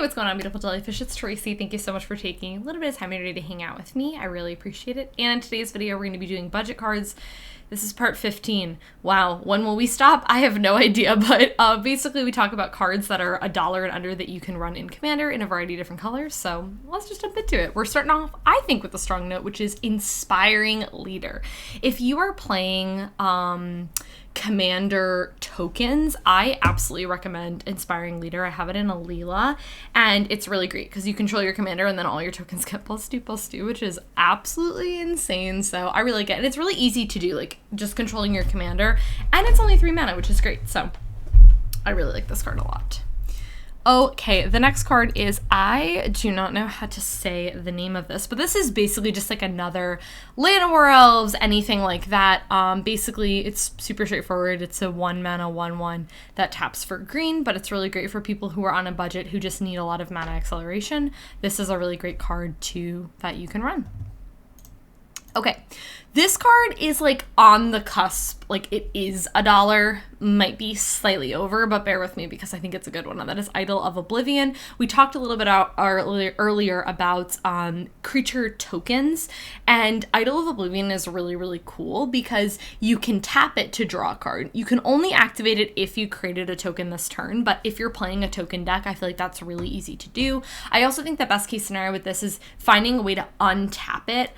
what's going on, beautiful jellyfish? It's Tracy. Thank you so much for taking a little bit of time today to hang out with me. I really appreciate it. And in today's video, we're going to be doing budget cards. This is part 15. Wow, when will we stop? I have no idea, but basically we talk about cards that are $1 and under that you can run in Commander in a variety of different colors. So let's just jump into it. We're starting off, I think, with a strong note, which is Inspiring Leader. If you are playing Commander tokens, I absolutely recommend Inspiring Leader. I have it in Alila, and it's really great because you control your commander and then all your tokens get +2/+2, which is absolutely insane. So I really like it, and it's really easy to do, like just controlling your commander, and it's only 3 mana, which is great. So I really like this card a lot. Okay, the next card is, I do not know how to say the name of this, but this is basically just like another Llanowar Elves, anything like that. Basically, it's super straightforward. It's a 1 mana 1/1 that taps for green, but it's really great for people who are on a budget who just need a lot of mana acceleration. This is a really great card that you can run. Okay, this card is like on the cusp, like it is $1, might be slightly over, but bear with me because I think it's a good one, and that is Idol of Oblivion. We talked a little bit earlier about creature tokens, and Idol of Oblivion is really, really cool because you can tap it to draw a card. You can only activate it if you created a token this turn, but if you're playing a token deck, I feel like that's really easy to do. I also think the best case scenario with this is finding a way to untap it.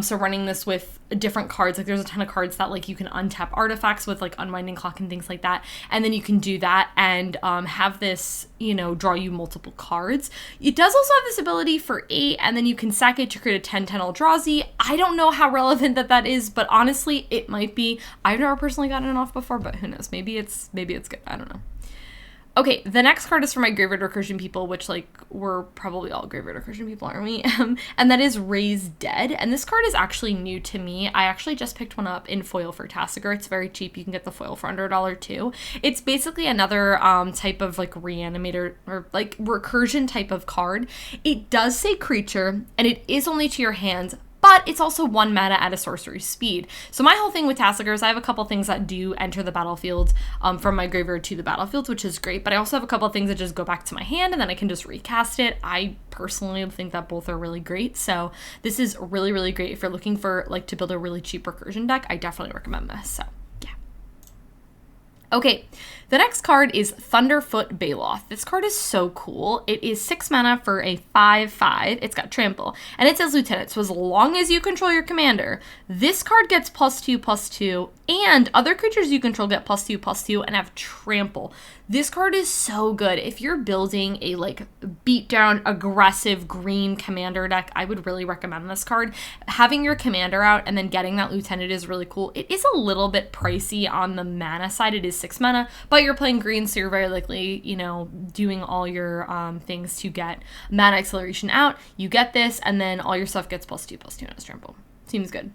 So running this with different cards, like there's a ton of cards that like you can untap artifacts with, like Unwinding Clock and things like that, and then you can do that and have this, you know, draw you multiple cards. It does also have this ability for 8, and then you can sack it to create a 10/10 Eldrazi. I don't know how relevant that is, but honestly, it might be. I've never personally gotten it off before, but who knows? Maybe it's good. I don't know. Okay, the next card is for my Graveyard Recursion people, which, like, we're probably all Graveyard Recursion people, aren't we? And that is Raise Dead. And this card is actually new to me. I actually just picked one up in foil for Tasigur. It's very cheap. You can get the foil for under $1 too. It's basically another type of, like, reanimator or, like, recursion type of card. It does say creature, and it is only to your hands, but it's also 1 mana at a sorcery speed. So my whole thing with Tasigur is I have a couple things that do enter the battlefield from my graveyard to the battlefield, which is great, but I also have a couple of things that just go back to my hand and then I can just recast it. I personally think that both are really great. So this is really, really great if you're looking for, like, to build a really cheap recursion deck. I definitely recommend this. So yeah. Okay, the next card is Thunderfoot Baloth. This card is so cool. It is 6 mana for a 5/5. It's got trample, and it says Lieutenant. So as long as you control your commander, this card gets +2/+2, and other creatures you control get +2/+2 and have trample. This card is so good. If you're building a, like, beat down, aggressive green commander deck, I would really recommend this card. Having your commander out and then getting that Lieutenant is really cool. It is a little bit pricey on the mana side. It is 6 mana, but you're playing green, so you're very likely, you know, doing all your things to get mana acceleration out. You get this, and then all your stuff gets +2/+2 and has trample. Seems good.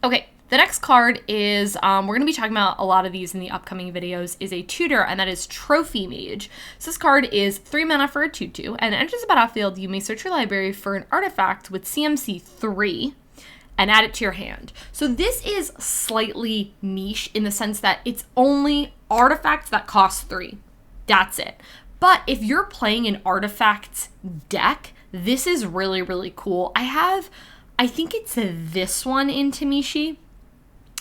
Okay. The next card is, we're going to be talking about a lot of these in the upcoming videos, is a tutor, and that is Trophy Mage. So this card is 3 mana for a 2/2, and enters the battlefield. You may search your library for an artifact with CMC 3 and add it to your hand. So this is slightly niche in the sense that it's only artifacts that cost 3. That's it. But if you're playing an artifacts deck, this is really, really cool. I think it's this one in Tamishi.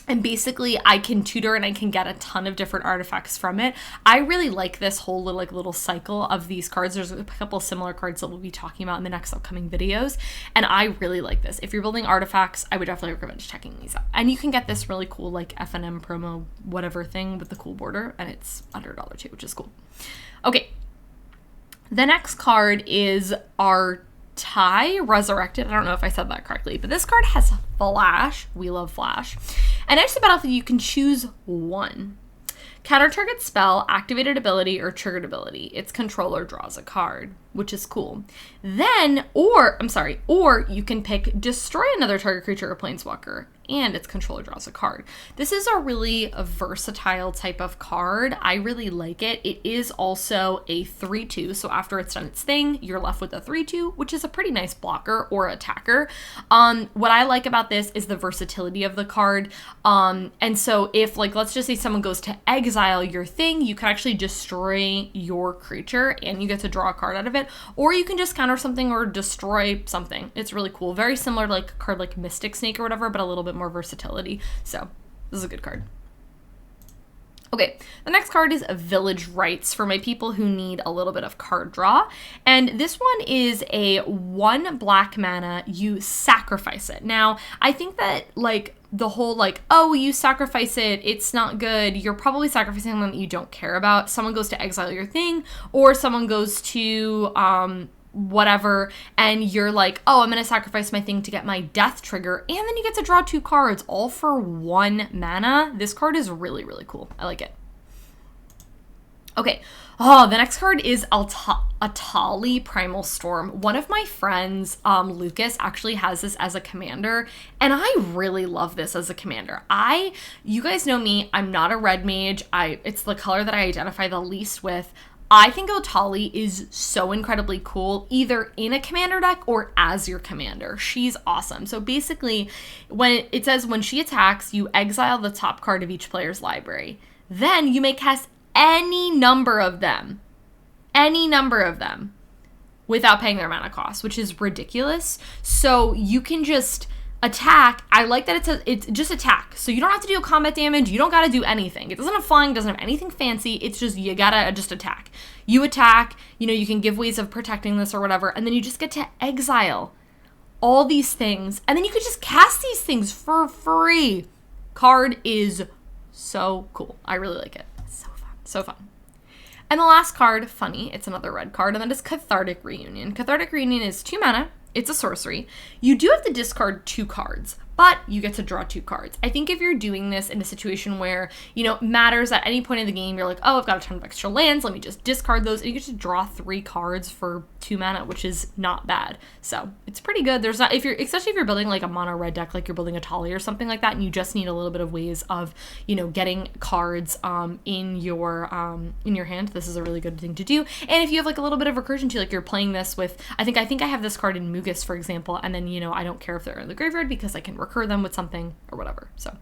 And basically, I can tutor and I can get a ton of different artifacts from it. I really like this whole little cycle of these cards. There's a couple similar cards that we'll be talking about in the next upcoming videos. And I really like this. If you're building artifacts, I would definitely recommend checking these out. And you can get this really cool, like, FNM promo whatever thing with the cool border. And it's under $1 too, which is cool. Okay. The next card is Ertai Resurrected. I don't know if I said that correctly, but this card has Flash. We love Flash. And next to battlefield, you can choose 1. Counter target spell, activated ability, or triggered ability. Its controller draws a card, which is cool. Then, or you can pick destroy another target creature or planeswalker. and its controller draws a card. This is a really versatile type of card. I really like it. It is also a 3/2, so after it's done its thing, you're left with a 3/2, which is a pretty nice blocker or attacker. What I like about this is the versatility of the card. And so if, like, let's just say someone goes to exile your thing, you can actually destroy your creature and you get to draw a card out of it, or you can just counter something or destroy something. It's really cool. Very similar to like a card like Mystic Snake or whatever, but a little bit more versatility. So this is a good card. Okay, the next card is Village Rites for my people who need a little bit of card draw. And this one is a 1 black mana, you sacrifice it. Now, I think that like the whole like, oh, you sacrifice it, it's not good. You're probably sacrificing something that you don't care about. Someone goes to exile your thing, or someone goes to whatever, and you're like, oh, I'm gonna sacrifice my thing to get my death trigger, and then you get to draw 2 cards all for 1 mana. This card is really, really cool. I like it. Okay, the next card is Etali Primal Storm. One of my friends, Lucas, actually has this as a commander, and I really love this as a commander. You guys know me, I'm not a red mage. It's the color that I identify the least with. I think Etali is so incredibly cool, either in a commander deck or as your commander. She's awesome. So basically, when it says when she attacks, you exile the top card of each player's library. Then you may cast any number of them, without paying their mana cost, which is ridiculous. So you can just attack. I like that it's just attack. So you don't have to do combat damage. You don't got to do anything. It doesn't have flying, doesn't have anything fancy. It's just, you gotta just attack. You attack, you can give ways of protecting this or whatever, and then you just get to exile all these things, and then you could just cast these things for free. Card is so cool. I really like it. So fun. So fun. And the last card, funny, it's another red card, and that is Cathartic Reunion. Cathartic Reunion is 2 mana. It's a sorcery. You do have to discard 2 cards, but you get to draw 2 cards. I think if you're doing this in a situation where, it matters at any point in the game, you're like, oh, I've got a ton of extra lands, let me just discard those, and you get to draw 3 cards for 2 mana, which is not bad. So it's pretty good. There's not, especially if you're building like a mono red deck, like you're building a Etali or something like that, and you just need a little bit of ways of, getting cards in your hand. This is a really good thing to do. And if you have like a little bit of recursion too, like you're playing this with, I think I have this card in Mugus, for example, and then, I don't care if they're in the graveyard because I can recur them with something or whatever. So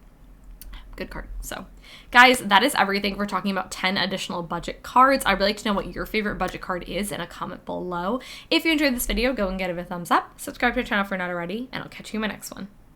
good card. So guys, that is everything for talking about 10 additional budget cards. I'd really like to know what your favorite budget card is in a comment below. If you enjoyed this video, go and give it a thumbs up, subscribe to the channel if you're not already, and I'll catch you in my next one.